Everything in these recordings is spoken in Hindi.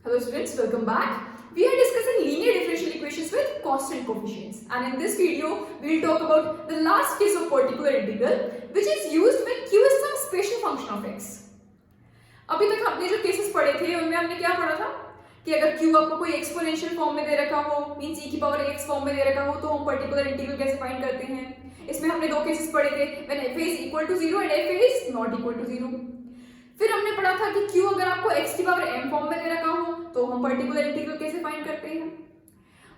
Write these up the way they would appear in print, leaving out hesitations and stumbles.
Hello students, welcome back. We are discussing linear differential equations with constant coefficients, and in this video we will talk about the last case of particular integral which is used when q is some special function of x. अभी तक हमने जो केसेस पढ़े थे उनमें हमने क्या पढ़ा था कि अगर q आपको कोई एक्सपोनेंशियल फॉर्म में दे रखा हो, मींस e की पावर x फॉर्म में दे रखा हो, तो हम पर्टिकुलर इंटीग्रल कैसे फाइंड करते हैं. इसमें हमने दो केसेस पढ़े थे, when f is equal to 0 and f is not equal to 0. फिर हमने पढ़ा था कि q अगर आपको x की पावर m फॉर्म में दे रखा हो तो हम पर्टिकुलर इंटीग्रल कैसे फाइंड करते हैं.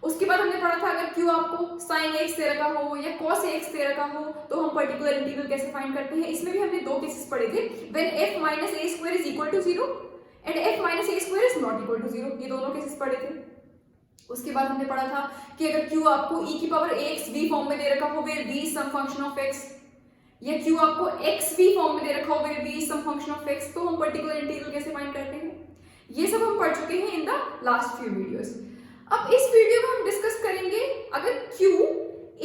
उसके बाद हमने पढ़ा था अगर q आपको sin x दे रखा हो या cos x दे रखा हो तो हम पर्टिकुलर इंटीग्रल कैसे फाइंड करते हैं. इसमें भी हमने दो केसेस पढ़े थे, when f minus a square is equal to 0 and f minus a square is not equal to 0. ये दोनों केसेस पढ़े थे. उसके बाद हमने पढ़ा था कि अगर q आपको e की पावर ax v फॉर्म में दे रखा हो where v is some function of x, या q आपको xv फॉर्म में दे रखा हो where v is some function of x, तो हम पर्टिकुलर इंटीग्रल कैसे फाइंड करते हैं. ये सब हम पढ़ चुके हैं in the last few videos. अब इस वीडियो में हम डिस्कस करेंगे अगर q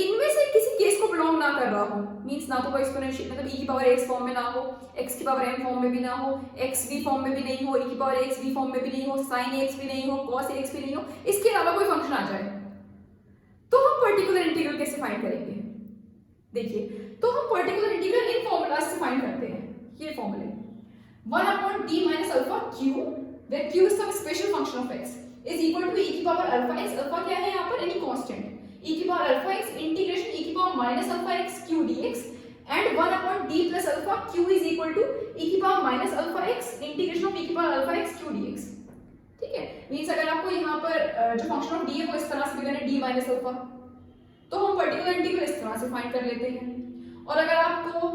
इनमें से किसी केस को बिलोंग ना कर रहा हो, मींस ना तो वो एक्सपोनेंशियल मतलब e की पावर x फॉर्म में ना हो, x की पावर m फॉर्म में भी ना हो, xv फॉर्म में भी नहीं हो, e की पावर xv फॉर्म में भी नहीं हो, sin x भी नहीं हो, cos x भी नहीं हो, इसके अलावा कोई फंक्शन आ जाए, तो हम पर्टिकुलर इंटीग्रल कैसे फाइंड करेंगे. देखिए, तो हम पर्टिकुलर इंटीग्रल इन फॉर्मूलाज से फाइंड करते हैं. ये फॉर्मूले 1/d minus alpha q where q is some special function of x is equal to e की पावर alpha x. अल्फा क्या है यहाँ पर, एनी कांस्टेंट, e की power alpha x integration e की power minus alpha x q dx and 1/d plus alpha q is equal to e की power minus alpha x integration of e की power alpha x q dx. ठीक है, मींस अगर आपको यहाँ पर जो फंक्शन ऑफ d है वो इस तरह से गिवन है d minus alpha, तो हम पर्टिकुलर इंटीग्रल इस तरह से फाइंड कर लेते हैं. और अगर आपको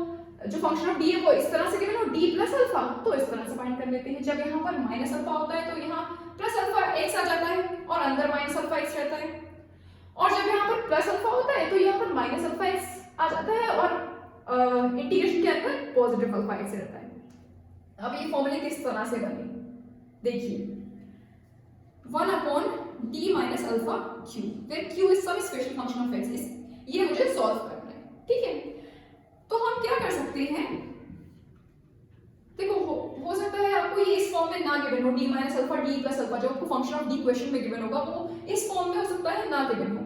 जो फंक्शन ऑफ d है वो इस तरह से गिवन हो d प्लस अल्फा, तो इस तरह से फाइंड कर लेते हैं. जब यहाँ पर माइनस अल्फा होता है तो यहाँ प्लस अल्फा x आ जाता है और अंदर माइनस अल्फा x रहता है, और जब यहाँ पर प्लस अल्फा होता है तो यहाँ पर माइनस अल्फा x आ जाता है और इंटीग्रेशन के अंदर पॉजिटिव अल्फा x रहता है. अब ये फॉर्मूले किस तरह से बने, देखिए 1/d minus alpha q where q is some special function of x. ये मुझे सॉल्व करना है. ठीक है, तो हम क्या कर सकते हैं, देखो हो सकता है आपको ये इस फॉर्म में ना गिवन हो, d minus alpha d plus alpha जो आपको फंक्शन ऑफ d क्वेश्चन में गिवन होगा वो इस फॉर्म में हो सकता है ना गिवन हो.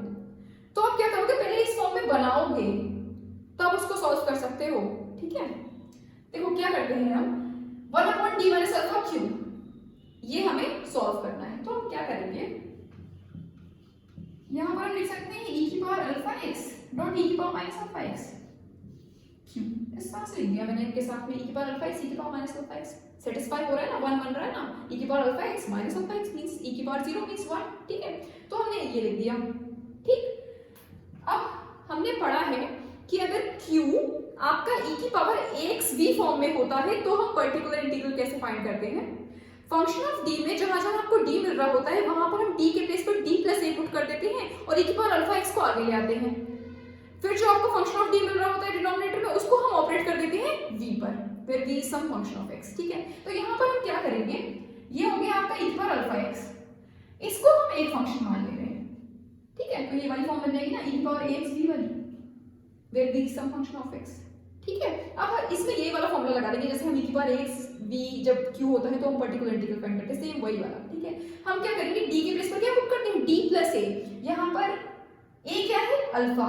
तो आप क्या करोगे, पहले इस फॉर्म में बनाओगे तब उसको सॉल्व कर सकते हो. ठीक है, देखो क्या करते हैं हम, 1/d minus alpha q ये हमें सॉल्व करना है. तो हम क्या करेंगे, यहां पर हम लिख सकते हैं e की power alpha x dot e की power minus alpha x q. इस तरह से लिख दिया मैंने इनके साथ में e की पावर अल्फा x e की power minus alpha x. Satisfy हो रहा है ना, 1 बन रहा है ना, e की power alpha x minus alpha x means e की पावर 0 मींस 1. ठीक है, तो हमने ये लिख दिया. ठीक, अब हमने पढ़ा है कि अगर q आपका e की पावर ax v फॉर्म में होता है तो हम पर्टिकुलर इंटीग्रल कैसे फाइंड करते हैं. फंक्शन ऑफ d में जहां जहां आपको d मिल रहा होता है वहां पर हम d के प्लेस पर d प्लस a पुट कर देते हैं और e की पावर अल्फा x को आगे ले आते हैं. फिर जो आपको फंक्शन ऑफ d मिल रहा होता है डिनोमिनेटर में उसको हम ऑपरेट कर देते हैं v पर, फिर v is some function of x. ठीक है, तो यहाँ पर हम क्या करेंगे, ये हो गया आपका e की पावर अल्फा x, इसको हम एक फंक्शन मान ले रहे हैं. ठीक है, तो ये वाली फॉर्म बन जाएगी ना e की पावर ax v वाली, where v is some function of x. ठीक है, अब इसमें ये वाला फॉर्मूला लगा देंगे जैसे हम e की पावर ax v जब q होता है तो हम पर्टिकुलर इंटीग्रल फाइंड करते हैं, सेम वही वाला. ठीक है, हम क्या करेंगे, d के प्लेस पर क्या पुट करते हैं, d प्लस a. यहाँ पर a क्या है, अल्फा.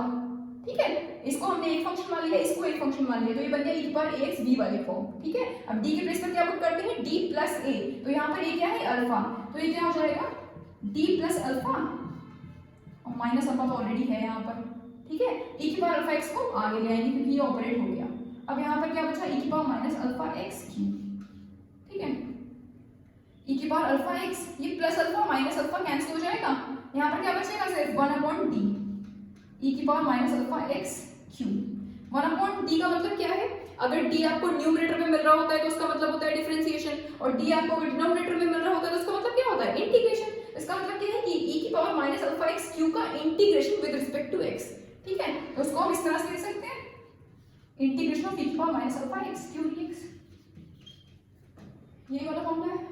ठीक है, इसको हमने एक फंक्शन मान लिया, इसको एक फंक्शन मान लिया, तो ये बन गया e की पावर ax v वाली फॉर्म. ठीक है, अब d के प्लेस पर क्या पुट करते हैं, d प्लस a, तो यहाँ पर a क्या है, अल्फा, तो ये क्या हो जाएगा d प्लस अल्फा और माइनस अल्फा तो ऑलरेडी है यहाँ पर. ठीक है, e की पावर अल्फा x को आगे ले आएंगे क्योंकि ये ऑपरेट हो गया. अब यहाँ पर क्या बचा, e की power minus alpha x cube. ठीक है, e की पावर अल्फा x, ये plus alpha minus alpha cancel हो जाएगा, यहाँ पर क्या बचेगा सिर्फ 1/d e की power minus alpha x cube. 1/d का मतलब क्या है, अगर d आपको न्यूमरेटर में मिल रहा होता है तो उसका मतलब होता है डिफरेंशिएशन, और d आपको अगर डिनोमिनेटर में मिल रहा होता है तो उसका मतलब क्या होता है, इंटीग्रेशन. इसका मतलब क्या है कि e की power minus alpha x cube का integration with respect to x. ठीक है, तो उसको हम इस तरह से लिख सकते हैं, इंटीग्रेशन ऑफ e की power minus alpha x cube dx. ये वाला फॉर्मूला है.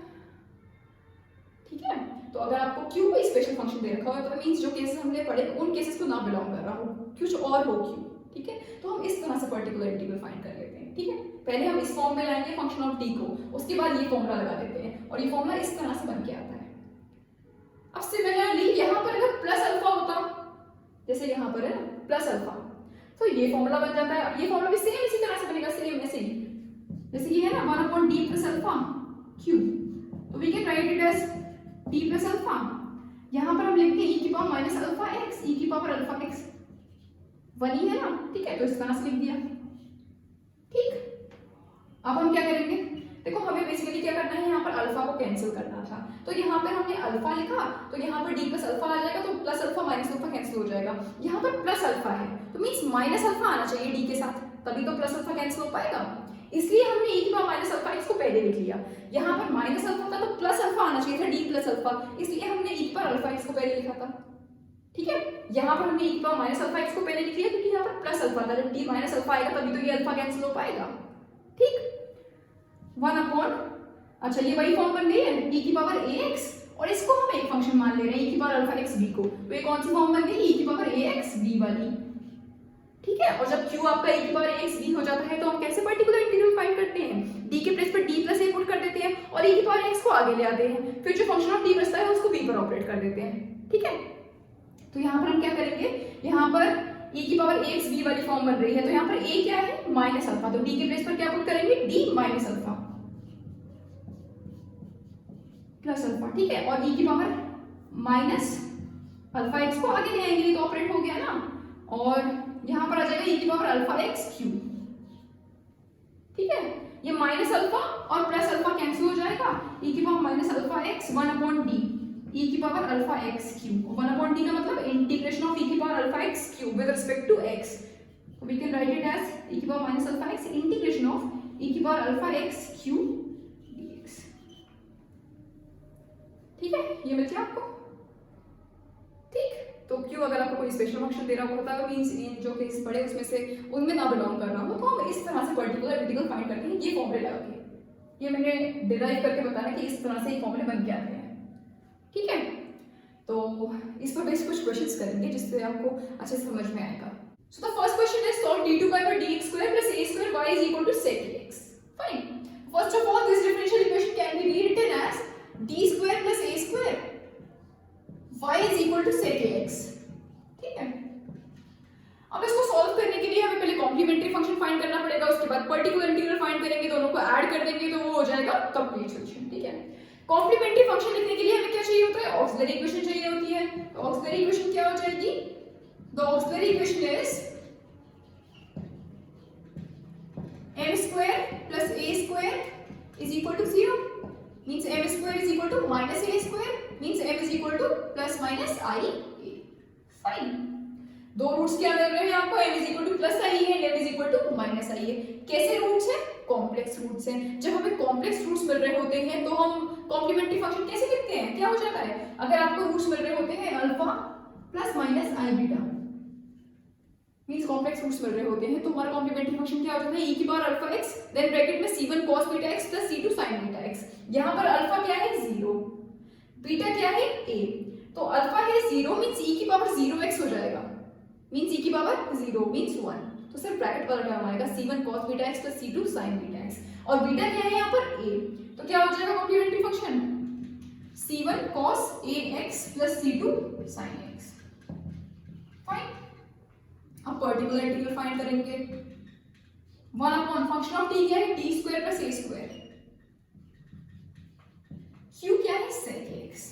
ठीक है, तो अगर आपको q कोई स्पेशल फंक्शन दे रखा हो तो मींस जो केसेस हमने पढ़े उन केसेस को ना बिलोंग कर रहा हो, कुछ और हो q. ठीक है, तो हम इस तरह से पर्टिकुलर इंटीग्रल फाइंड कर लेते हैं. ठीक है, पहले हम इस फॉर्म में लाएंगे फंक्शन ऑफ d को, उसके बाद ये फॉर्मूला लगा देते हैं और ये फॉर्मूला इस तरह से बन के आता है. जैसे यहाँ पर है ना प्लस अल्फा, तो ये फॉर्मूला बन जाता है। अब ये फॉर्मूला भी सेम इसी तरह से बनेगा, सेम ऐसे ही, जैसे ये है ना 1/d प्लस अल्फा क्यू, तो we can write it as d plus alpha. यहाँ पर हम लिखते हैं e की power minus alpha x, e की पावर अल्फा x 1 ही है ना, ठीक है, तो इस तरह से लिख दिया। ठीक, अब हम क्या करेंगे, देखो हमें बेसिकली क्या करना है, यहाँ पर अल्फा को कैंसिल करना था, तो यहाँ पर हमने अल्फा लिखा, तो यहाँ पर d प्लस अल्फा आ जाएगा, तो plus alpha minus alpha cancel हो जाएगा। यहाँ पर प्लस अल्फा है तो मींस माइनस अल्फा आना चाहिए d के साथ, तभी तो प्लस अल्फा कैंसिल हो पाएगा, इसलिए हमने e की पावर माइनस अल्फा x को पहले लिख लिया। यहाँ पर माइनस अल्फा था तो प्लस अल्फा आना चाहिए था, d प्लस अल्फा, इसलिए हमने e की पावर अल्फा x को पहले लिखा था। ठीक है, यहाँ पर हमने e की पावर माइनस अल्फा x को पहले लिख लिया क्योंकि यहाँ पर प्लस अल्फा था, जब d माइनस अल्फा आएगा तभी तो ये अल्फा कैंसिल हो पाएगा। ठीक, 1/, अच्छा ये वही फॉर्म बन गई है e की पावर ax, और इसको हम एक फंक्शन मान ले रहे हैं e की पावर अल्फा x b को, तो ये कौन सी फॉर्म बन गई, e की पावर ax b वाली। ठीक है, और जब q आपका e की पावर ax b हो जाता है तो हम कैसे पर्टिकुलर इंटीग्रल फाइंड करते हैं, d के प्लेस पर d प्लस a पुट कर देते हैं और e की पावर x को आगे ले आते हैं, फिर जो फंक्शन ऑफ d बचता है उसको b पर ऑपरेट कर देते हैं। ठीक है, तो यहाँ पर हम क्या करेंगे, यहाँ पर e की पावर ax b वाली फॉर्म बन रही है, तो यहाँ पर a क्या है माइनस अल्फा, तो d के प्लेस पर क्या पुट करेंगे, d minus alpha plus alpha. ठीक है, और e की पावर माइनस अल्फा x को आगे ले आएंगे तो ऑपरेट हो गया ना, और यहाँ पर आ जाएगा e की पावर अल्फा x क्यूब। ठीक है, ये माइनस अल्फा और प्लस अल्फा कैंसिल हो जाएगा, e की power minus alpha x 1/d e की power alpha x cube, 1/d का मतलब इंटीग्रेशन ऑफ e की power alpha x cube with respect to x, so we can write it as e की power minus alpha x integration of e की power alpha x cube dx। ठीक है, ये मिल गया आपको। ठीक, तो क्यों अगर आपको कोई स्पेशल फंक्शन दे रहा होता है मींस इन जो केस पड़े उसमें से उनमें ना बिलोंग कर रहा हो, तो हम इस तरह से पर्टिकुलर इंटीग्रल फाइंड करते हैं ये फॉर्मूले लगा के, ये मैंने डिराइव करके बताया कि इस तरह से ये फॉर्मूले बन के आते हैं। ठीक है, तो इस पर बेस कुछ क्वेश्चंस करेंगे जिससे आपको अच्छे से समझ में आएगा। So the first question is solve d2y by dx square plus a square y is equal to sec x। Fine, first of all this differential equation can be rewritten as d square plus a square y is equal to sec x। ठीक है, अब इसको सॉल्व करने के लिए हमें पहले कॉम्प्लीमेंट्री फंक्शन फाइंड करना पड़ेगा, उसके बाद पर्टिकुलर इंटीग्रल फाइंड करेंगे, दोनों को ऐड कर देंगे तो वो हो जाएगा कंप्लीट सॉल्यूशन। ठीक है, कॉम्प्लीमेंट्री फंक्शन लिखने के लिए हमें क्या चाहिए होता है, ऑक्सिलरी इक्वेशन चाहिए होती है, तो ऑक्सिलरी इक्वेशन क्या हो जाएगी, the auxiliary equation is m square plus a square is equal to 0, means m square is equal to minus a square, means m is equal to plus minus I a। Fine, दो रूट्स क्या मिल रहे हैं आपको, m is equal to plus I a and m is equal to minus I a। कैसे रूट्स हैं, कॉम्प्लेक्स रूट्स हैं। जब हमें कॉम्प्लेक्स रूट्स मिल रहे होते हैं तो हम कॉम्प्लीमेंट्री फंक्शन कैसे लिखते हैं, क्या हो जाता है, अगर आपको रूट्स मिल रहे होते हैं अल्फा प्लस माइनस आई बीटा, मींस कॉम्प्लेक्स रूट्स मिल रहे होते हैं, तो हमारा कॉम्प्लीमेंट्री फंक्शन क्या हो जाता है, e की power alpha x then bracket में c1 cos beta x plus c2 sin beta x। यहां पर अल्फा क्या है 0, बीटा क्या है a, तो अल्फा है 0 मींस e की पावर 0x हो जाएगा, मींस e की पावर 0 मींस 1, तो सिर्फ ब्रैकेट वाला टर्म आएगा c1 cos beta x plus c2 sin beta x, और बीटा क्या है यहां पर a, तो क्या हो जाएगा complementary function c1 cos ax plus c2 sin x। Fine, अब पर्टिकुलर इंटीग्रल फाइंड करेंगे, 1/, फंक्शन ऑफ t क्या है t square plus a square, q क्या है sec x।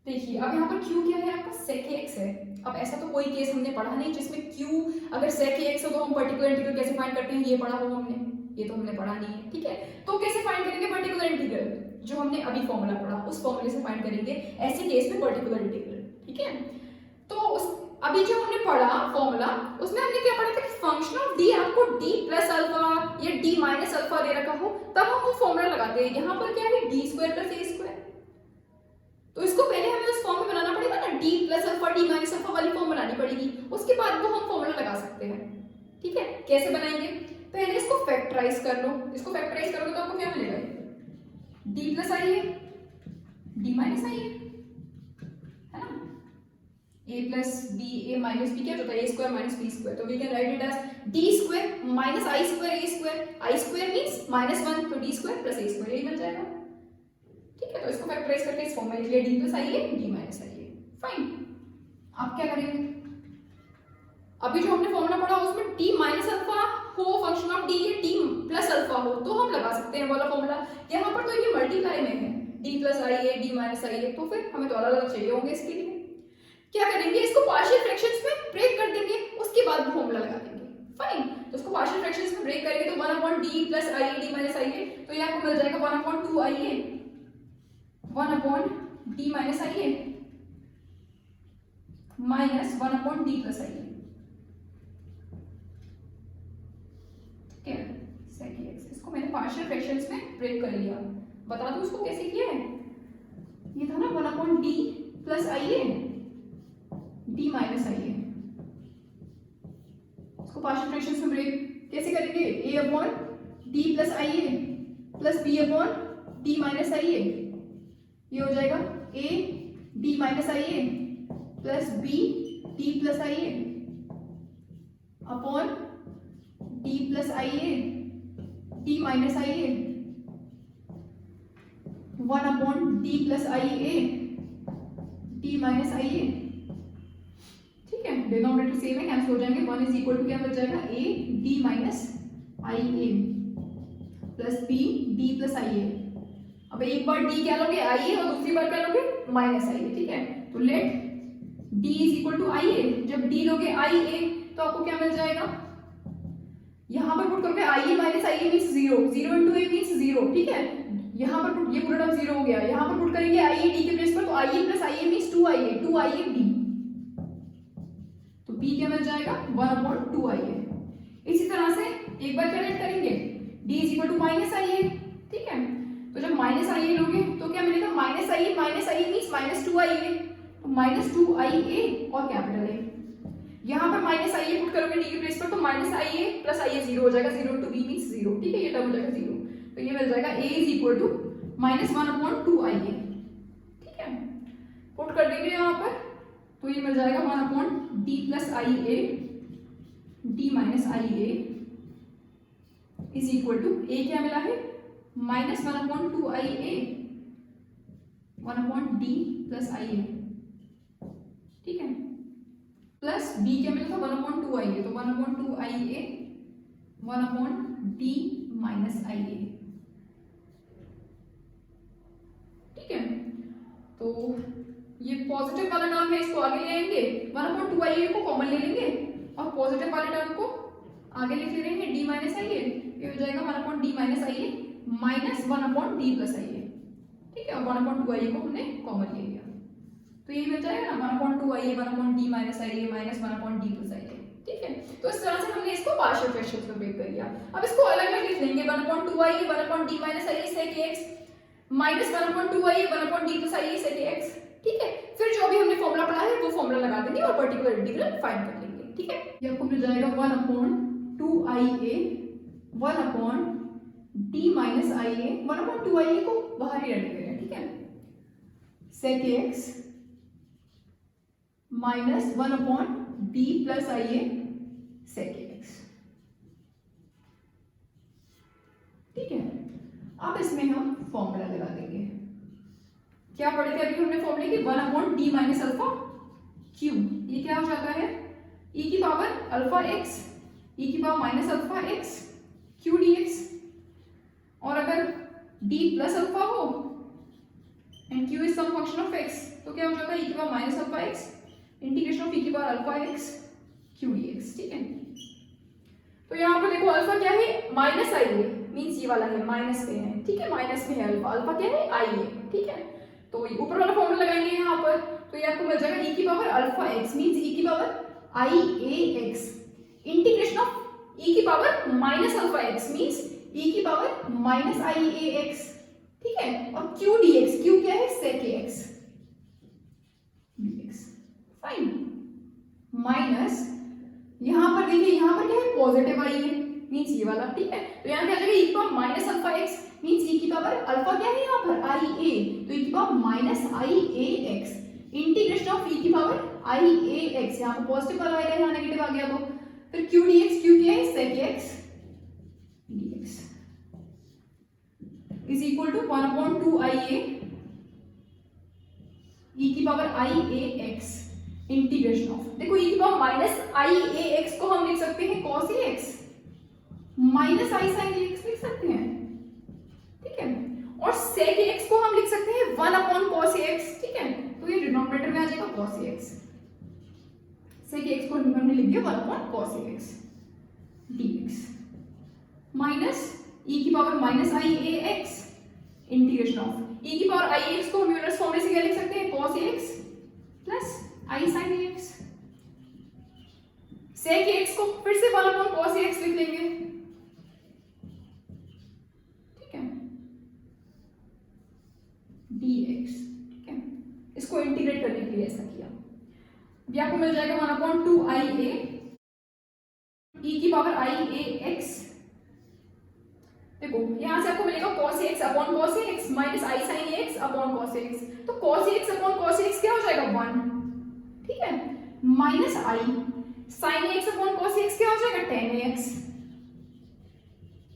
देखिए अब यहाँ पर q क्या है आपका sec x है। अब ऐसा तो कोई केस हमने पढ़ा नहीं जिसमें q अगर sec x हो तो हम पर्टिकुलर इंटीग्रल कैसे फाइंड करते हैं, ये पढ़ा हो हमने, ये तो हमने पढ़ा नहीं है। ठीक है, तो कैसे फाइंड करेंगे पर्टिकुलर इंटीग्रल, जो हमने अभी फॉर्मूला पढ़ा उस फॉर्मूले से फाइंड करेंगे ऐसे केस में पर्टिकुलर इंटीग्रल। ठीक है, तो अभी जो हमने पढ़ा फॉर्मूला उसमें हमने क्या पढ़ा था कि फंक्शन ऑफ d आपको d प्लस अल्फा या d माइनस अल्फा दे रखा हो तब हम वो फॉर्मूला लगाते हैं। यहाँ पर क्या है d square plus a square, तो इसको पहले हमें उस फॉर्म में बनाना पड़ेगा ना, d plus alpha d minus alpha वाली फॉर्म बनानी पड़ेगी, उसके बाद वो हम फॉर्मूला लगा सकते हैं। ठीक है, कैसे बनाएंगे, पहले इसको फैक्टराइज कर लो, इसको फैक्टराइज करोगे तो आपको क्या मिलेगा, d प्लस आई है d माइनस आई है ना, a plus b a minus b क्या होता है a square minus b square, तो we can write it as d square minus i square a square, i square means -1 तो d square plus a square यही बन जाएगा। ठीक है, तो इसको फैक्टराइज करके इस फॉर्म में लिख लिया d plus i a d minus i a। Fine, आप क्या करेंगे, अभी जो हमने फॉर्मूला पढ़ा उसमें t माइनस अल्फा हो फंक्शन ऑफ d ये t प्लस अल्फा हो तो हम लगा सकते हैं वाला फॉर्मूला। यहाँ पर तो ये मल्टीप्लाई में है d plus i a d minus i a, तो फिर हमें तो अलग अलग चाहिए होंगे इसके लिए। क्या करेंगे, इसको पार्शियल फ्रैक्शंस में ब्रेक कर देंगे, उसके बाद फॉर्मूला लगा देंगे। फाइन, तो इसको पार्शियल फ्रैक्शंस में ब्रेक करेंगे तो 1/d plus i a d minus i a, तो ये आपको मिल जाएगा 1/2 i a 1/d minus i a minus 1/d plus i a. ठीक है, sec x, इसको मैंने पार्शियल फ्रैक्शंस में ब्रेक कर लिया। बता दूं इसको कैसे किया है, ये था ना 1/d plus i a d minus i a, इसको पार्शियल फ्रैक्शंस में ब्रेक कैसे करेंगे, a upon d plus i a plus b upon d minus i a, ये हो जाएगा a d minus i a plus b d plus i a upon d plus i a d minus i a 1/d plus i a d minus i a. ठीक है, डिनोमिनेटर सेम है, कैंसिल हो जाएंगे, 1 इज इक्वल टू क्या बच जाएगा a d minus i a plus b d plus i a. अब एक बार d क्या लोगे आई ए और दूसरी बार क्या लोगे माइनस आई ए। ठीक है, तो let d is equal to i a, जब d लोगे आई ए तो आपको क्या मिल जाएगा, यहां पर पुट करोगे आई a minus i a means 0, 0 into A means 0। ठीक है, यहां पर पुट, ये पूरा टर्म 0 हो गया, यहां पर पुट करेंगे आई ए डी के प्लेस पर, तो i a plus i a means 2 i a, 2 i a d, तो b क्या मिल जाएगा 1/2 आई ए। इसी तरह से एक बार क्या लेट करेंगे, d is equal to minus i a. ठीक है, तो जब माइनस आई ए लोगे तो क्या मिलेगा, minus i a means minus 2 i a, तो माइनस 2 आई ए और कैपिटल ए, यहाँ पर माइनस आई ए पुट करोगे डी के प्लेस पर, तो minus i a plus i ए 0 हो जाएगा, 0 टू बी मींस 0। ठीक है, ये टर्म हो जाएगा 0, तो ये मिल जाएगा a is equal to minus 1/2 i a. ठीक है, पुट कर देंगे यहाँ पर, तो ये मिल जाएगा 1/d plus i a d minus i a is equal to a क्या मिला है minus 1/2 i a 1/d plus i a. ठीक है, प्लस b क्या मिला था 1/2 आई ए, तो 1/2 i a 1/d minus i a. ठीक है, तो ये पॉजिटिव वाला टर्म है, इसको आगे ले आएंगे, 1/2 आई ए को कॉमन ले लेंगे और पॉजिटिव वाले टर्म को आगे लिख ले रहेंगे d माइनस आई ए, ये हो जाएगा 1/d minus i a minus 1/d plus i a. ठीक है, और 1/2 आई ए को हमने कॉमन ले लिया, तो ये मिल जाएगा ना 1/2 i a 1/d minus i a minus 1/d plus i a. ठीक है, तो इस तरह से हमने इसको पार्शियल फ्रैक्शंस में ब्रेक कर लिया। अब इसको अलग अलग लिख लेंगे, 1/2 i a 1/d minus i a sec x minus 1/2 i a 1/d plus i a sec x। ठीक है, फिर जो भी हमने फॉर्मूला पढ़ा है वो फॉर्मूला लगा देंगे और पर्टिकुलर इंटीग्रल फाइंड कर लेंगे। ठीक है, ये आपको मिल जाएगा 1/2 i a 1/d minus i A 1/2 i a को बाहर ही रख दे रहे हैं। ठीक है, sec x minus 1/d plus i a sec x। ठीक है, अब इसमें हम फॉर्मूला लगा देंगे। क्या पढ़े थे अभी हमने फॉर्मूले की 1/d माइनस अल्फा क्यू, ये क्या हो जाता है e की पावर अल्फा x e की पावर माइनस अल्फा x क्यू dx, और अगर d प्लस अल्फा हो and q is some function of x तो क्या हो जाता है e की power minus alpha x integration of e की पावर अल्फा x क्यू dx। ठीक है, तो यहाँ पर देखो अल्फा क्या है माइनस आई ए मींस ये वाला है माइनस पे है। ठीक है, माइनस पे है अल्फा, अल्फा क्या है आई ए। ठीक है, तो ऊपर वाला फॉर्मूला लगाएंगे यहाँ पर, तो ये आपको मिल जाएगा e की power alpha x means e की power i a x integration of e की power minus alpha x means e की power minus i a x. ठीक है, और q dx, q क्या है sec x dx। Fine, minus यहां पर देखिए यहां पर क्या है पॉजिटिव आई है मींस ये वाला। ठीक है, तो यहां क्या आ जाएगा e की power minus alpha x means e की पावर अल्फा क्या है यहां पर आई ए, तो e की power minus i a x integration of e की पावर आई ए एक्स, यहां पर पॉजिटिव वाला आएगा यहां नेगेटिव आ गया, तो फिर q dx, q क्या है sec x dx is equal to 1/2 i a e की power i a x integration of, देखो e की power minus i a x को हम लिख सकते हैं cos a x minus i sine a x लिख सकते हैं, ठीक है, और sec ए एक्स को हम लिख सकते हैं 1 अपॉन cos ए एक्स, ठीक है, तो ये डिनोमिनेटर में आ जाएगा cos a x, sec A x को हमने लिख दिया 1 upon cos a x dx minus e की power minus i a x integration of e की पावर आई एक्स को हम यूलर्स फॉर्म में से क्या लिख सकते हैं cos a x plus i sine a x, sec A x को फिर से 1 अपॉन cos ए एक्स लिख लेंगे, ठीक है, dx, ठीक है, इसको इंटीग्रेट करने के लिए ऐसा किया, अभी आपको मिल जाएगा 1 अपॉन 2 आई ए e की पावर आई ए एक्स, देखो यहां से आपको मिलेगा cos a x upon cos a x minus i sine a x upon cos a x, तो cos a x upon cos a x क्या हो जाएगा 1, ठीक है, minus i sine a x upon cos a x क्या हो जाएगा tan ए एक्स,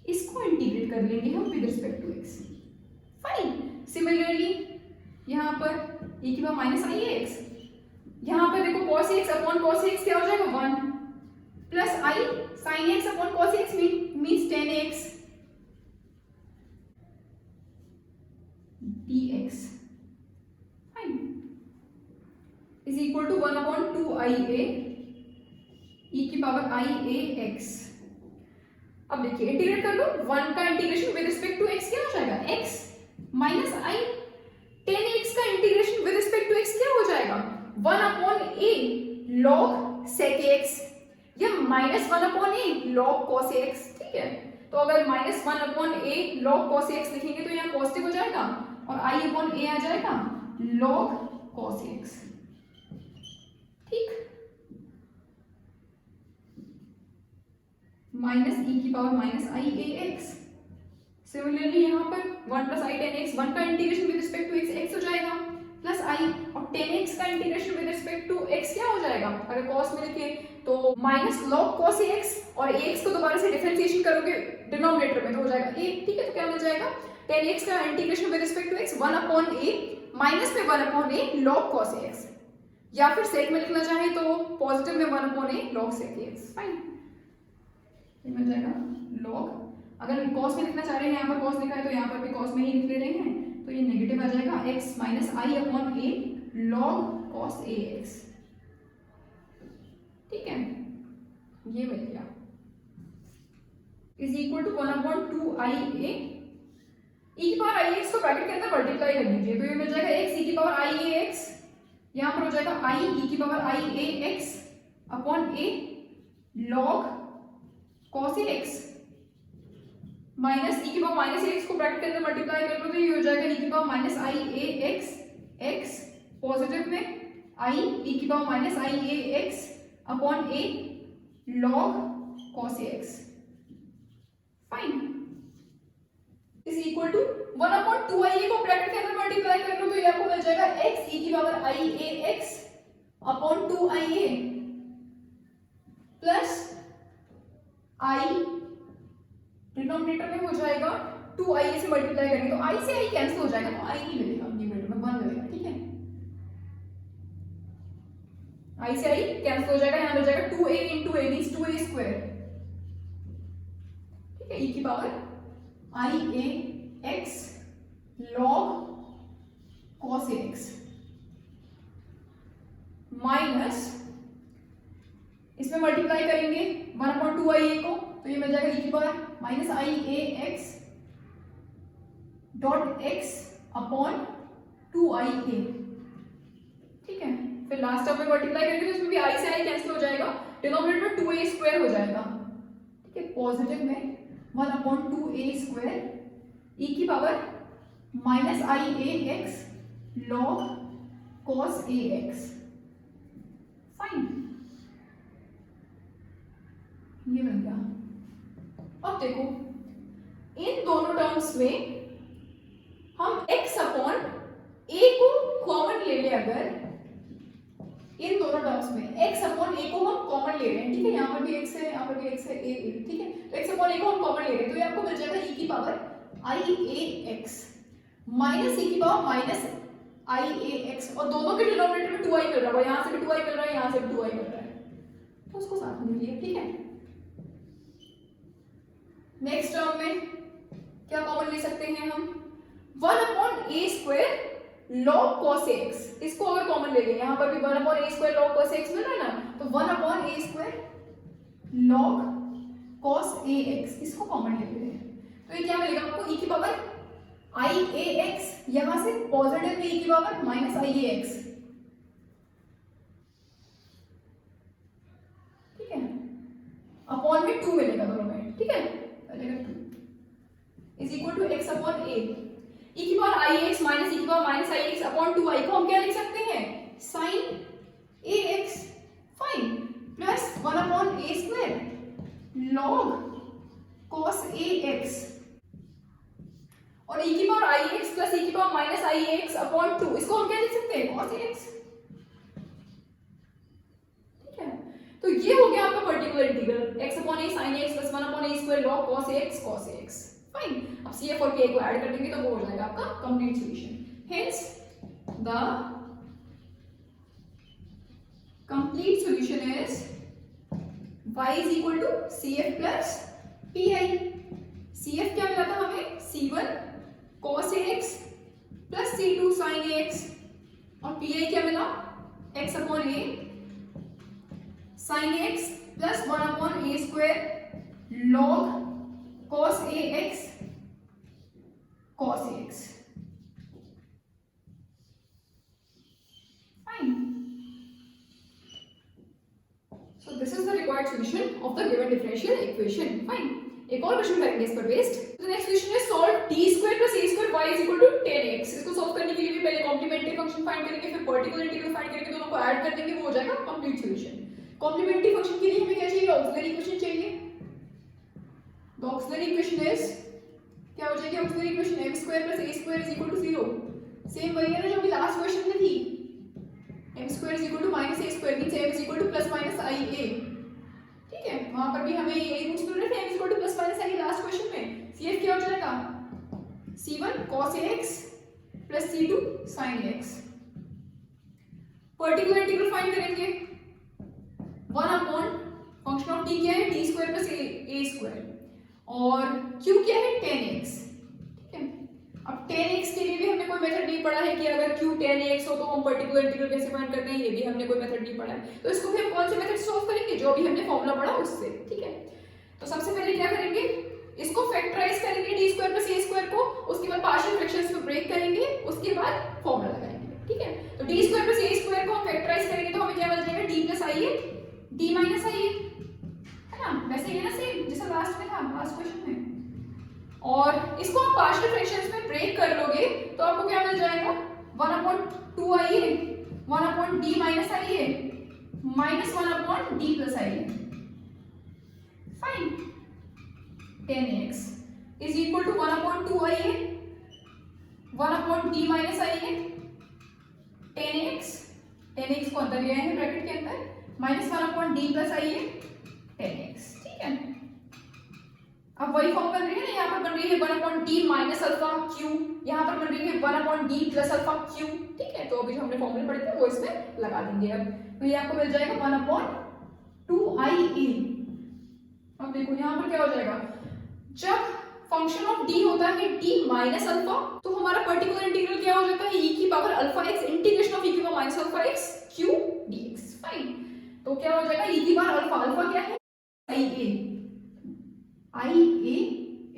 इसको इंटीग्रेट कर लेंगे हम with respect to x, fine. Similarly यहां पर e की power minus i a x, यहां पर देखो cos a x upon cos a x क्या हो जाएगा 1 plus i sine a x upon cos a x means tan a x dx fine is equal to 1 upon 2 i a e की पावर आई ए एक्स, अब देखिए इंटीग्रेट कर लो, 1 का integration with respect to x क्या हो जाएगा x minus i tan x का integration with respect to x क्या हो जाएगा 1 upon a log sec x या minus 1 upon a log cos x, ठीक है, तो अगर minus 1 upon a log cos x लिखेंगे तो यहाँ पॉजिटिव हो जाएगा और i अपॉन a आ जाएगा log cos x, ठीक, माइनस e की power minus i a x, similarly यहाँ पर 1 प्लस आई टेन एक्स, 1 का integration with respect to x हो जाएगा प्लस आई और टेन एक्स का integration with respect to x क्या हो जाएगा, अगर cos में लिखे तो माइनस log cos x और ax को दोबारा से डिफरेंशिएशन करोगे डिनोमिनेटर में तो हो जाएगा a, ठीक है, तो क्या मिल जाएगा tan x का integration with respect to x 1 upon a minus में 1 upon a log cos x, या फिर sec में लिखना चाहे तो पॉजिटिव में 1 upon a log sec x, fine, ये मिल जाएगा log, अगर cos में लिखना चाह रहे हैं यहाँ पर cos लिखा है तो यहाँ पर भी cos में ही लिख ले रहे हैं तो ये नेगेटिव आ जाएगा x minus I upon a log cos a x, ठीक है, ये मिल गया is equal to 1 upon 2 i a e की पावर आई एक्स को ब्रैकेट के अंदर मल्टीप्लाई कर लीजिए तो ये मिल जाएगा x e की पावर आई ए एक्स, यहाँ पर हो जाएगा i e की power i a x upon a log cos a x minus e की पावर माइनस ए एक्स को ब्रैकेट के अंदर मल्टीप्लाई कर लो तो ये हो जाएगा e की power minus i a x x positive में i e की power minus i a x upon a log cos a x, fine, is equal to 1 upon 2 i a को ब्रैकेट के अंदर मल्टीप्लाई कर लो तो ये आपको मिल जाएगा x e की power i a x upon 2 i a plus i denominator में हो जाएगा 2 आई ए से मल्टीप्लाई करेंगे तो i से i कैंसिल हो जाएगा तो i नहीं मिलेगा न्यूमरेटर में 1 मिलेगा, ठीक है, i से i कैंसिल हो जाएगा, यहाँ मिल जाएगा 2a into a means 2a square, ठीक है, e की power i a x log cos a x minus इसमें मल्टीप्लाई करेंगे 1 अपॉन 2 आई ए को तो ये मिल जाएगा e की power minus i a x dot x upon 2 i a, ठीक है, फिर लास्ट टर्म में मल्टीप्लाई करेंगे तो इसमें भी i से i कैंसिल हो जाएगा, डिनोमिनेटर में 2a स्क्वायर हो जाएगा, ठीक है, पॉजिटिव में 1 अपॉन 2a स्क्वायर e की power minus i a x log cos a x, fine, ये मिल गया। अब देखो इन दोनों टर्म्स में हम x अपॉन a को कॉमन ले ले, अगर इन दोनों टर्म्स में x अपॉन a को हम कॉमन ले रहे हैं, ठीक है, यहाँ पर भी x है, यहाँ पर भी x है, a, ठीक है, तो x अपॉन a को हम कॉमन ले रहे हैं तो ये आपको मिल जाएगा e की power i a x minus e की power minus i a x, और दोनों के डिनोमिनेटर में 2i मिल रहा है, यहाँ से भी 2i मिल रहा है, यहाँ से भी 2i मिल रहा है, तो उसको साथ में लिखिए, ठीक है। नेक्स्ट टर्म में क्या कॉमन ले सकते हैं हम, 1/a² log cos ax, इसको अगर कॉमन ले लें, यहाँ पर भी 1/a² log cos ax मिल रहा है ना, तो 1/a² log cos ax इसको कॉमन ले लेते हैं, तो ये क्या मिलेगा आपको, e की पावर आई ए एक्स, यहां से पॉजिटिव में e की power minus i a x, ठीक है, अपॉन में 2 मिलेगा दोनों में, ठीक है, चलेगा 2 is equal to x upon a, e की power i x minus e की power minus i x upon 2i को हम क्या लिख सकते हैं, sine a x, fine, plus 1/a² log cos a x, और e की power i x plus e की power minus i x upon 2, इसको हम क्या लिख सकते हैं, cos ax, ठीक है। तो ये हो गया आपका particular integral x upon a sin ax plus 1/a² log cos ax, fine. अब cf और k को ऐड कर देंगे तो वो हो जाएगा आपका complete solution, hence the complete solution is y is equal to cf plus pi, cf क्या मिला था हमें, c1 cos ax plus c2 sin ax, और pi क्या मिला, x upon a sin ax plus 1/a² log cos ax cos ax, fine. So this is the required solution of the given differential equation, fine। एक और क्वेश्चन करेंगे इस पर बेस्ड, तो नेक्स्ट क्वेश्चन है solve d² + a² y is equal to 10x, इसको सॉल्व करने के लिए भी पहले कॉम्प्लीमेंट्री फंक्शन फाइंड करेंगे, फिर पर्टिकुलर इंटीग्रल फाइंड करके दोनों को ऐड कर देंगे, वो हो जाएगा कंप्लीट सॉल्यूशन। कॉम्प्लीमेंट्री फंक्शन के लिए हमें क्या चाहिए, ऑक्सिलरी इक्वेशन चाहिए, द ऑक्सिलरी इक्वेशन इज क्या हो जाएगी, auxiliary equation m² + a² is equal to 0, same वही है ना जो अभी लास्ट क्वेश्चन में थी, m² is equal to -a² means m is equal to plus minus ia, ठीक है, वहां पर भी हमें यही रूल्स मिल रहे थे, m is equal to plus minus ia last question में, cf क्या हो जाएगा, c1 cos ax plus c2 sin ax, particular integral find करेंगे, 1 फंक्शन ऑफ t क्या है, d² + a² और q क्या है, 10x, ठीक है। अब 10x के लिए भी हमने कोई मेथड नहीं पढ़ा है कि अगर q 10x हो तो हम पर्टिकुलर इंटीग्रल कैसे फाइंड करते हैं, ये भी हमने कोई मेथड नहीं पढ़ा है, तो इसको भी हम कौन से मेथड सॉल्व करेंगे, जो भी हमने फॉर्मूला पढ़ा उससे, ठीक है। तो सबसे पहले क्या करेंगे, इसको फैक्टराइज करेंगे d² + a² को, उसके बाद पार्शियल फ्रैक्शंस में ब्रेक करेंगे, उसके बाद फॉर्मूला लगाएंगे, ठीक है। तो d² + a² को हम फैक्टराइज करेंगे तो हमें क्या मिल जाएगा, d + ia d - ia, है ना, वैसे ही है ना, सेम जैसा लास्ट में था, लास्ट क्वेश्चन में, और इसको आप पार्शियल फ्रैक्शंस में ब्रेक कर लोगे तो आपको क्या मिल जाएगा, 1/2ia 1/d - ia minus 1/d + ia, fine, 10x is equal to 1/2ia 1/d - ia, 10x को अंदर ले आए हैं ब्रैकेट के अंदर, माइनस 1/d + ia 10x, ठीक है। अब वही फॉर्म बन रही है ना, यहाँ पर बन रही है 1/d - α q, यहाँ पर बन रही है 1/d + α q, ठीक है। तो अभी जो हमने फॉर्मूले पढ़े थे वो इसमें लगा देंगे अब, तो ये आपको मिल जाएगा 1/2ia। अब देखो यहाँ पर क्या हो जाएगा, जब फंक्शन ऑफ d होता है d - α, तो हमारा पर्टिकुलर इंटीग्रल क्या हो जाता है, e की power αx integration of e की power -αx q dx, fine. तो क्या हो जाएगा, e की पावर अल्फा क्या है, ia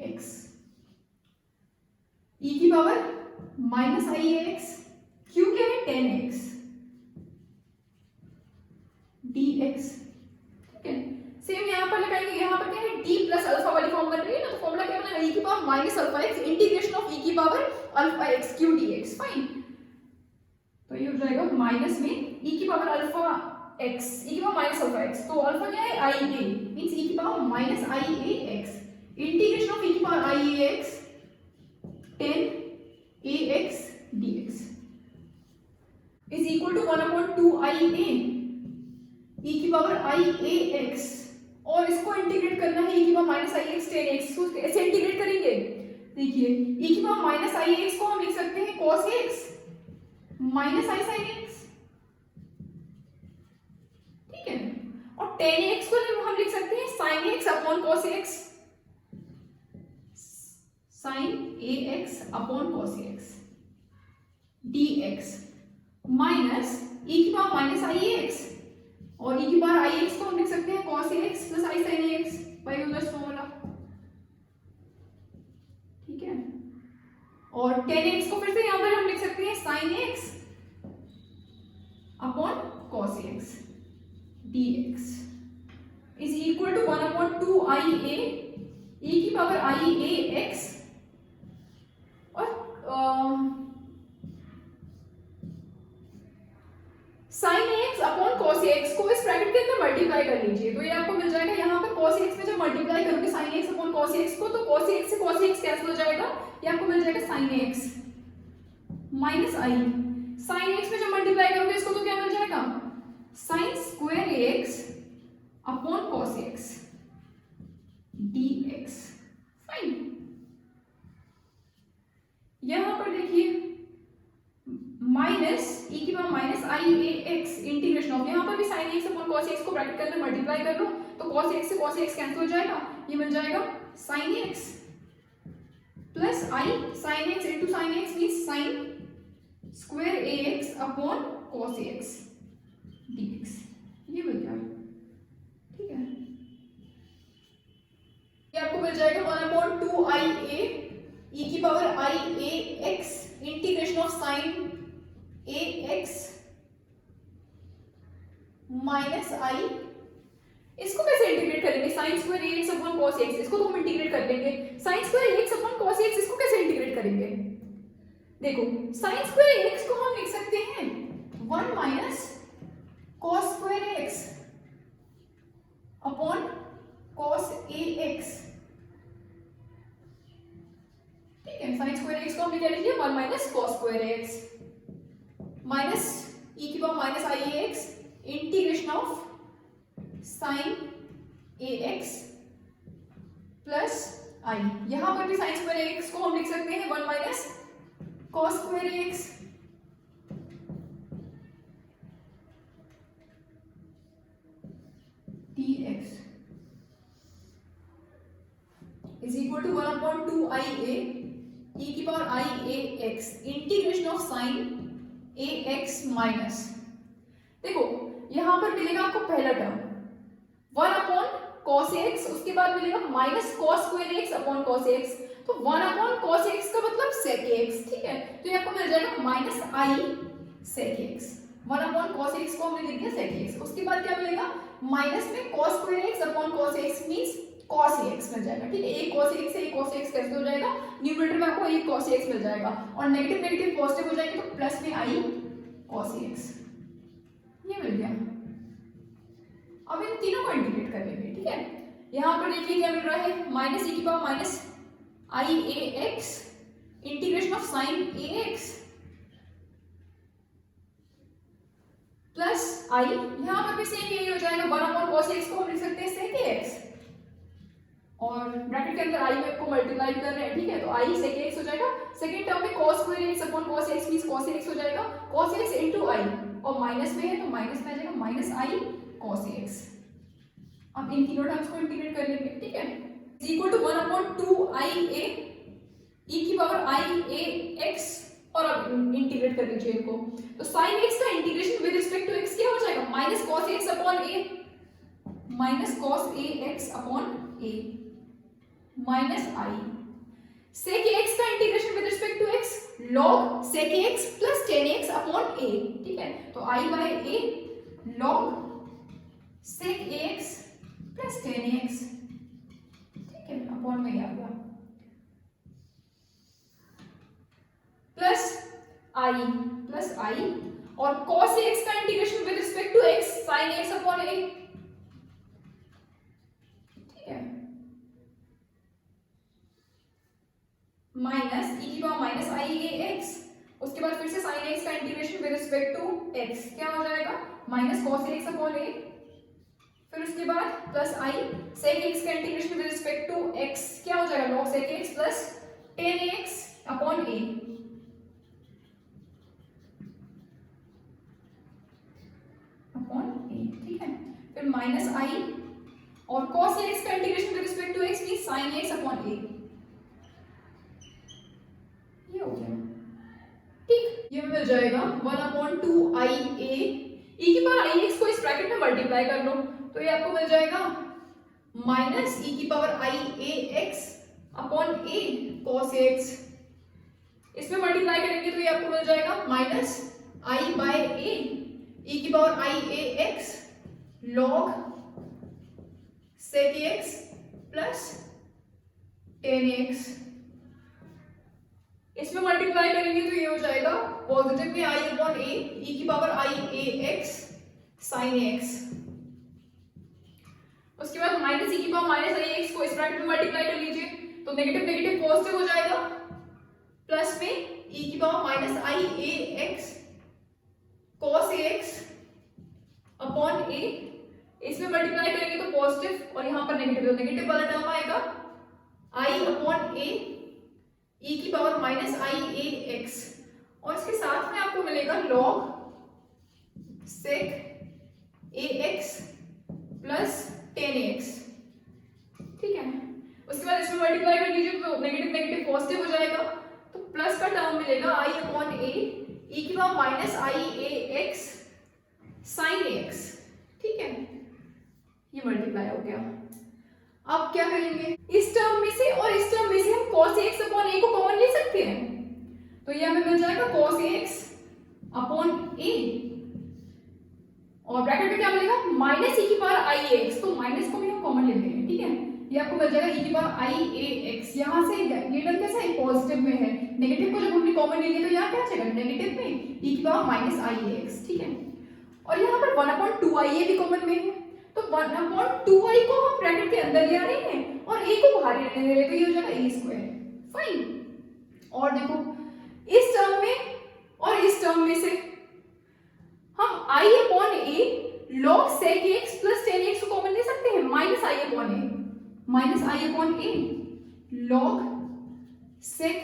x, e की पावर -iax, q क्या है, 10x dx, ठीक है। सेम यहाँ पर लगाएंगे, यहाँ पर क्या है, d + अल्फा वाली फॉर्म बन रही है ना, तो फॉर्मूला क्या बनेगा, e की power -αx integration of e की power αx q dx, fine. तो ये हो जाएगा माइनस में e की पावर अल्फा x, e की पावर -αx, तो अल्फा क्या है, ia मींस e की power -iax integration of e की power iax 10ax dx is equal to 1/2ia e की पावर iax, और इसको इंटीग्रेट करना है e की पावर -ix 10x, तो ऐसे इंटीग्रेट करेंगे, देखिए e की पावर -ix को हम लिख सकते हैं cos x minus i sine x, ठीक है। और टेन एक्स को हम लिख सकते हैं sine x upon cos x, sine a x upon cos x d x, minus e की पावर माइनस आई एक्स, और ई की पावर आई एक्स को हम लिख सकते हैं cos x plus i sine x, Pythagoras formula, ठीक है। और टेन एक्स को फिर से यहां पर हम लिख सकते हैं sine x upon cos x dx is equal to 1 upon 2 i a e की पावर आई ए एक्स, और sine x upon cos x को इस ब्रैकेट के अंदर मल्टीप्लाई कर लीजिए, तो ये आपको मिल जाएगा यहाँ पर कॉस एक्स में जब मल्टीप्लाई करोगे sign x upon cos x को, तो कॉस एक्स से कॉस एक्स कैंसिल हो जाएगा, ये आपको मिल जाएगा sine x minus i, sine x में जब मल्टीप्लाई करोगे इसको तो क्या मिल जाएगा sine square x upon cos x dx, fine. यहां पर देखिए माइनस ई की power minus i a x integration of, यहां पर भी sign x upon cos x को ब्रैकेट के अंदर मल्टीप्लाई कर लो तो कॉस एक्स से कॉस एक्स कैंसिल हो जाएगा, ये मिल जाएगा sine x plus i sine x into sine x means sine square a x upon cos x dx, ये मिल गया, ठीक है। ये आपको मिल जाएगा 1 अपॉन 2 आई ए ई की power i a x integration of sine a x minus i, इसको कैसे इंटीग्रेट करेंगे sine square a x upon cos x, इसको तो हम इंटीग्रेट कर लेंगे, sine square a x upon cos x इसको कैसे इंटीग्रेट करेंगे, देखो साइन स्क्वायर ए एक्स को हम लिख सकते हैं 1 minus cos square x upon cos a x, ठीक है। साइन स्क्वायर एक्स को हमने क्या लिख लिया 1 minus cos square x minus e की power minus i a x integration of sine a x plus i, यहां पर भी साइन स्क्वायर एक्स को हम लिख सकते हैं 1 minus cos square x dx is equal to 1 upon 2 i a e की power i a x integration of sign a x minus, देखो यहां पर मिलेगा आपको पहला टर्म 1 अपॉन cos x, उसके बाद मिलेगा minus cos square x upon cos x, तो 1 अपॉन cos x का मतलब sec x, ठीक है। तो ये आपको मिल जाएगा minus i sec x, 1 upon cos x को हमने लिख दिया sec x, उसके बाद क्या मिलेगा माइनस में cos square x upon cos x means cos x मिल जाएगा, ठीक है। एक cos x से एक cos x कैंसिल हो जाएगा, न्यूमरेटर में आपको एक cos x मिल जाएगा और नेगेटिव नेगेटिव पॉजिटिव हो जाएंगे तो प्लस में i cos x, ये मिल गया। अब इन तीनों को इंटीग्रेट कर लेंगे, ठीक है। यहां पर देखिए क्या मिल रहा है माइनस ई की power minus i a x integration of sine a x plus i, यहां पर भी सेम यही हो जाएगा 1 अपॉन cos x को हम लिख सकते हैं sec x और ब्रैकेट के अंदर i को मल्टीप्लाई कर रहे हैं, ठीक है। तो i sec x हो जाएगा, सेकंड टर्म में cos square x upon cos x means cos x हो जाएगा, cos x इनटू i और माइनस में है तो माइनस में आ जाएगा माइनस i cos x। अब इन तीनों टर्म्स को इंटीग्रेट कर लेंगे, ठीक है। Is equal to 1 upon 2 i a e की पावर i a x और अब इंटीग्रेट कर लीजिए इनको, तो sin x का integration with respect to x क्या हो जाएगा minus cos x upon a minus cos a x upon a minus i, sec x का integration with respect to x log sec x plus tan x upon a, ठीक है। तो i by a log sec x plus tan x, ठीक है, अपॉन में आ गया प्लस i और cos x का integration with respect to x sin x upon a, ठीक है, माइनस e की power minus i a x, उसके बाद फिर से sin x का integration with respect to x क्या हो जाएगा minus cos x upon a, फिर उसके बाद प्लस i sec x का integration with respect to x क्या हो जाएगा log sec x plus tan x upon a, फिर माइनस आई और cos x का integration with respect to x means sin x upon a। ये हो गया ठीक। ये मिल जाएगा 1/2 i a e की पावर i x को इस ब्रैकेट में मल्टीप्लाई कर लो तो ये आपको मिल जाएगा माइनस e की power i a x upon a cos x। इसमें मल्टीप्लाई करेंगे तो ये आपको मिल जाएगा minus i by a e की power i a x log sec x plus tan x। इसमें मल्टीप्लाई करेंगे तो ये हो जाएगा पॉजिटिव में i अपॉन a e की power i a x sin x। उसके बाद माइनस e की पावर माइनस i x को इस ब्रैकेट में मल्टीप्लाई कर लीजिए तो नेगेटिव नेगेटिव पॉजिटिव हो जाएगा प्लस में e की power minus i a x cos x upon a। इसमें मल्टीप्लाई करेंगे तो पॉजिटिव और यहाँ पर नेगेटिव तो नेगेटिव वाला टर्म आएगा i अपॉन a e की power minus i a x और इसके साथ में आपको मिलेगा log sec a x plus tan x। ठीक है, उसके बाद इसमें मल्टीप्लाई कर लीजिए तो नेगेटिव नेगेटिव पॉजिटिव हो जाएगा तो प्लस का टर्म मिलेगा i अपॉन a e की power minus i a x sin x। ठीक है, ये मल्टीप्लाई हो गया। अब क्या करेंगे, इस टर्म में से और इस टर्म में से हम cos x अपॉन a को कॉमन ले सकते हैं तो ये हमें मिल जाएगा cos x अपॉन a और ब्रैकेट में क्या मिलेगा माइनस e की पावर i a x तो माइनस को भी हम कॉमन लेते हैं। ठीक है, ये आपको मिल जाएगा e की पावर i a x। यहाँ से ये टर्म कैसा है पॉजिटिव में है, नेगेटिव को जब हमने कॉमन ले लिया तो यहाँ क्या जाएगा नेगेटिव में e की power minus i a x। ठीक है, और यहाँ पर 1/2 i a भी कॉमन में है तो 1/2 i को हम ब्रैकेट के अंदर ले आ रहे हैं और a को बाहर लेने दे रहे हैं तो ये हो जाएगा a स्क्वायर। फाइन, और देखो इस टर्म में और इस टर्म में से हम i upon a log sec x plus tan x को कॉमन ले सकते हैं minus i upon a minus i upon a log sec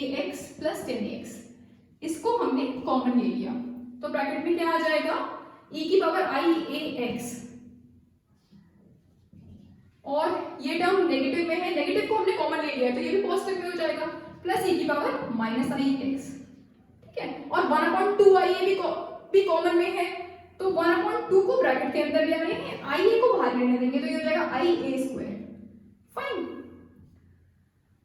ax plus tan x। इसको हमने कॉमन ले लिया तो ब्रैकेट में क्या आ जाएगा e की पावर i a x और ये टर्म नेगेटिव में है, नेगेटिव को हमने कॉमन ले लिया तो ये भी पॉजिटिव में हो जाएगा प्लस e की पावर माइनस i x। ठीक है, और 1/2 i a भी कॉमन में है तो 1/2 को ब्रैकेट के अंदर ले आए हैं, i a को बाहर लेने देंगे तो ये हो जाएगा i a स्क्वायर। फाइन,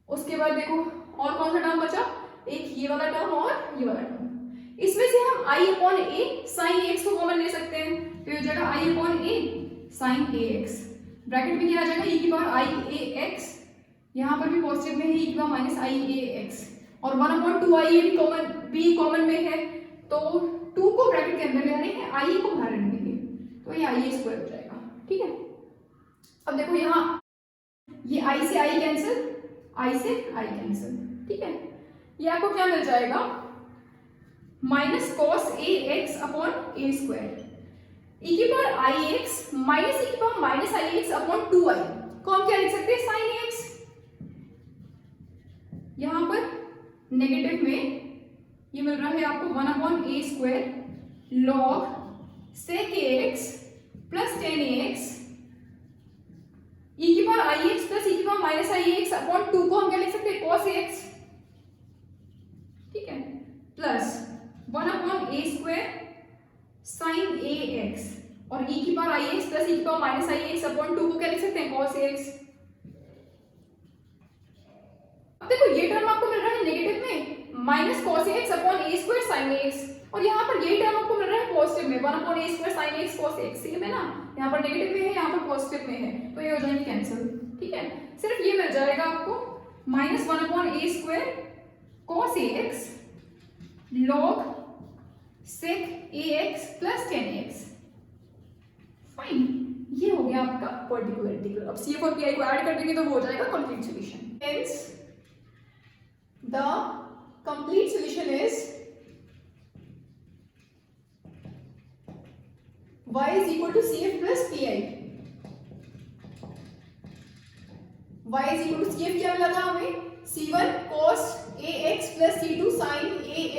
उसके बाद देखो और कौन सा टर्म बचा, एक ये वाला टर्म और ये वाला टर्म। इसमें से हम i upon a sin x को कॉमन ले सकते हैं तो ये हो जाएगा i upon a sin ax। Bracket में क्या आ जाएगा e की पावर i a x, यहाँ पर भी पॉजिटिव में है e की power minus i a x और 1/2 i a भी कॉमन में है तो 2 को ब्रैकेट के अंदर ले रहे हैं i को बाहर रख देंगे तो ये i स्क्वायर हो जाएगा। ठीक है, अब देखो यहाँ ये i से i कैंसिल, i से i कैंसिल। ठीक है, ये आपको क्या मिल जाएगा minus cos a x upon a square e की power i x minus e की power minus i x upon 2i को हम क्या लिख सकते हैं sin x। यहाँ पर नेगेटिव में ये मिल रहा है आपको 1/a square log sec ax plus tan ax e की power i x plus e की power minus i x upon 2 को हम क्या लिख सकते हैं cos x। ठीक है, plus 1/a square sin ax और e की पावर ix प्लस e की पावर माइनस ix अपॉन 2 को क्या लिख सकते हैं cos ax। अब देखो ये टर्म आपको मिल रहा है नेगेटिव में minus cos ax upon a square sin ax और यहाँ पर ये टर्म आपको मिल रहा है पॉजिटिव में 1/a square sin ax cos ax। Same है ना, यहाँ पर नेगेटिव में है यहाँ पर पॉजिटिव में है तो ये हो जाएंगे कैंसिल। ठीक है, सिर्फ ये मिल जाएगा आपको minus 1/a square cos ax log sec ax plus tan ax। Fine, ये हो गया आपका पर्टिकुलर इंटीग्रल। अब CF और PI को ऐड कर देंगे तो वो हो जाएगा complete solution. Hence the complete solution is y is equal to CF plus PI। y is equal to CF क्या मिला था हमें C1 cos ax plus C2 sin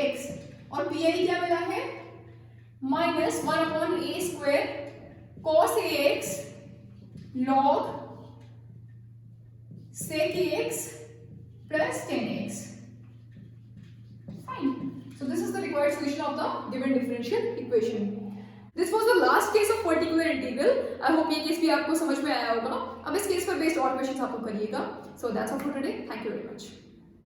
ax और PI क्या मिला है minus 1/a square cos ax log sec ax plus tan ax. Fine. So this is the required solution of the given differential equation. This was the last case of particular integral. I hope ये केस भी आपको समझ में आया होगा. अब इस केस पर बेस्ड और क्वेश्चंस आपको करिएगा. So that's all for today. Thank you very much.